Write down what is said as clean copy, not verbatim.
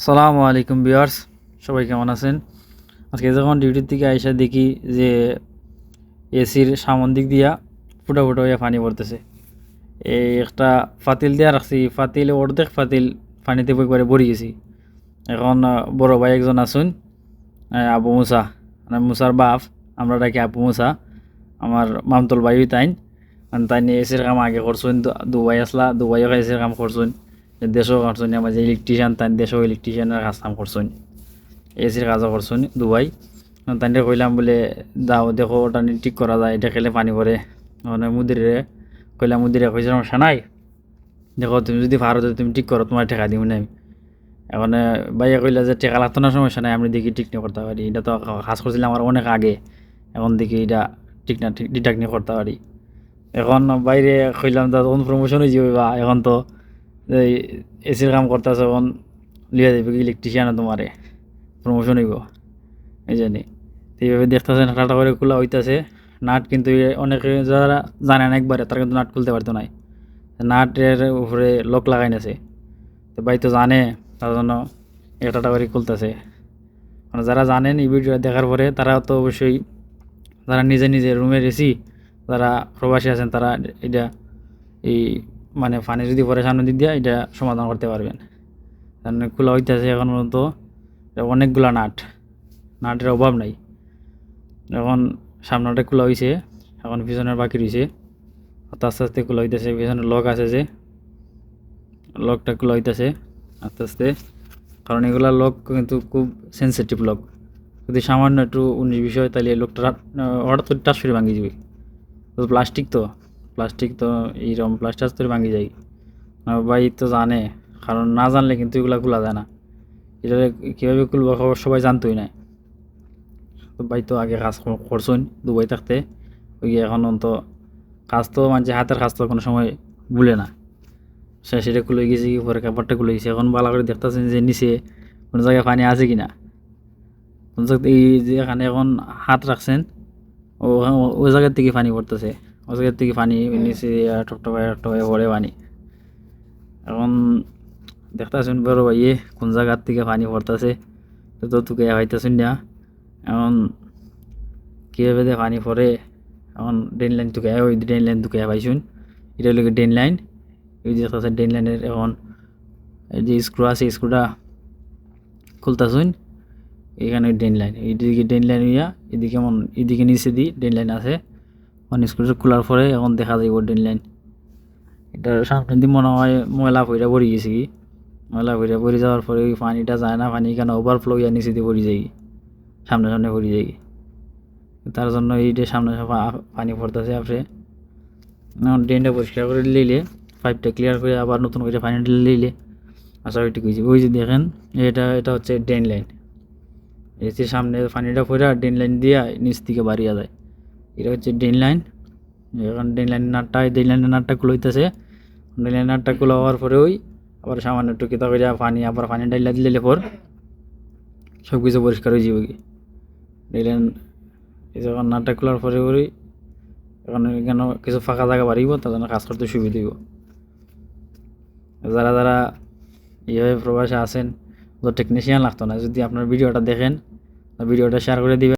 সালামু আলাইকুম ভিউয়ার্স, সবাই কেমন আছেন? আজকে যখন ডিউটির থেকে আইসা দেখি যে এসির সামন দিক দিয়া ফুটা ফুটা হইয়া পানি পড়তেছে। এই একটা ফাতিল দিয়া রাখছি, ফাতিল অর্ধেক ফাতিল পানিতে একবারে ভরে গেছি। এখন বড় ভাই একজন আসুন, আবু মুসা, মানে মুসার বাপ, আমরা ডাকি আবু মুসা, আমার মামতল ভাই তাইন। তাই এসির কাম আগে করছুন, দুবাই আসলা, দুবাইও এসির কাম করছুন, দেশও করছুন, আমার যে ইলেকট্রিশিয়ান তাই দেশও ইলেকট্রিশিয়ানের কাম করছুন, এসির কাজও করছুন দুবাই। তাইলে কইলাম বলে দাও দেখো ওটা ঠিক করা যায়, এটা খেলে পানি পড়ে। মানে মুদিরে কইলাম, মুদিরে কইছে সমস্যা নাই, দেখো তুমি যদি পারো তো তুমি ঠিক করো, তোমার টেকা দিব না আমি। এখন ভাইয়া কইলা যে টেকা লাগতো না, সমস্যা নাই, আমি দেখি ঠিক নিয়ে করতে পারি, এটা তো কাজ করছিলাম আমার অনেক আগে, এখন দেখি এটা ঠিক না ঠিক ঠিকঠাক নিয়ে করতে পারি। এখন বাইরে কইলাম তো তখন প্রমোশন হয়ে যাবে, বা এখন তো এই এসির কাম করতেছে, এখন লিয়া যাবে ইলেকট্রিশিয়ান, তোমারে প্রমোশন হইব এই জানি। তো এইভাবে দেখতেছেন হাঁটা করে খোলা হইতেছে নাট, কিন্তু অনেকে যারা জানে না একবারে, তারা কিন্তু নাট খুলতে পারতো না, নাটের উপরে লক লাগাই নেছে। তো ভাই তো জানে, তার জন্য একটা করে খুলতেছে। মানে যারা জানেন এই ভিডিওটা দেখার পরে, তারা তো অবশ্যই, যারা নিজে নিজে রুমে এসি, যারা প্রবাসী আছেন, তারা এটা এই মানে পানি যদি পরে সামনে দিক দিয়ে এটা সমাধান করতে পারবেন। কারণ খোলা হইতেছে এখন পর্যন্ত অনেকগুলা নাটের অভাব নাই। এখন সামনেটা খোলা হয়েছে, এখন পিছনের বাকি রয়েছে, আস্তে আস্তে খোলা হইতেছে। পিছনে লক আছে, যে লকটা খোলা হইতেছে আস্তে আস্তে, কারণ এগুলা লক কিন্তু খুব সেন্সিটিভ লক। যদি সামান্য একটু 19-20 হয়, তাহলে এই লোকটা হঠাৎ করে টাচ করে ভাঙি যাবে। তো প্লাস্টিক তো এইরকম প্লাস্টার করে ভাঙি যায়। ভাই তো জানে, কারণ না জানলে কিন্তু এগুলা খোলা যায় না। এটা কীভাবে খুলবো খবর সবাই জানতোই না। তো ভাই তো আগে কাজ করছেন দুবাই থাকতে, ওই এখন তো কাজ তো মানে হাতের কাজ তো কোনো সময় ভুলে না। সেটা খুলে গেছি, পরে কাপড়টা খুলে গেছি, এখন ভালো করে দেখতেছেন যে নিচে কোনো জায়গায় পানি আছে কিনা। এই যে এখানে এখন হাত রাখছেন, ও ওই জায়গার থেকে পানি পড়তেছে, ওই জায়গার থেকে পানি নিচে টপটপায় টপটপায় পড়ে পানি। এখন দেখতেছেন বড় ভাইয়ে কোন জায়গার থেকে পানি পড়তেছে, তো তুকে হইতেছেন না। এখন কীভাবে দিয়ে পানি পড়ে, এখন ড্রেন লাইন তুকে, ওই ড্রেন লাইন তুকে পাইছুন, এটা হলো ড্রেন লাইন। ওই যে দেখতেছেন ড্রেন লাইনের এখন এই যে স্ক্রু আছে, স্ক্রুটা খুলতেছুন, এখানে ড্রেন লাইন, এইদিকে ড্রেন লাইন হইয়া এদিকে এদিকে নিচে দিই ড্রেন লাইন আছে। স্ক্রুটা খোলার পরে এখন দেখা যাইব ড্রেন লাইন। এটার সামনে দিয়ে মনে হয় ময়লা ভইরা পড়ে গেছে, কি ময়লা ভইরা পড়ে যাওয়ার পরে ওই পানিটা যায় না, পানি কেন ওভারফ্লো হইয়া নিচে দিয়ে পড়ে যায়, সামনে সামনে পড়ে যায়। তার জন্য এইটা সামনে পানি পড়তেছে আপনি। ড্রেনটা পরিষ্কার করে নিলে, পাইপটা ক্লিয়ার করে আবার নতুন করে পানিটা নিলে আশা করি ঠিক হয়েছে। ওই যে দেখেন, এটা হচ্ছে ড্রেন লাইন, এসির সামনে পানিটা পড়ে ড্রেন লাইন দিয়া নিচ থেকে বাড়িয়া যায়, এটা হচ্ছে ড্রেন লাইন। এখন ড্রেন লাইনের নাটটা খুলে হইতেছে। ড্রেন লাইন নাটটা খুলে হওয়ার পরে ওই আবার সামান্য একটু কিতা করে পানি, আবার পানি ডাইলা দিলে পর সব কিছু পরিষ্কার হয়ে যাবে। ড্রেন লাইন যখন নাটটা খোলার পরে ওই এখন কেন কিছু ফাঁকা জায়গা বাড়িব, তার জন্য কাজ করতে সুবিধা হইব। যারা যারা এইভাবে প্রবাসে আছেন, তো টেকনিশিয়ান লাগতো না, যদি আপনার ভিডিওটা দেখেন, ভিডিওটা শেয়ার করে দিবেন।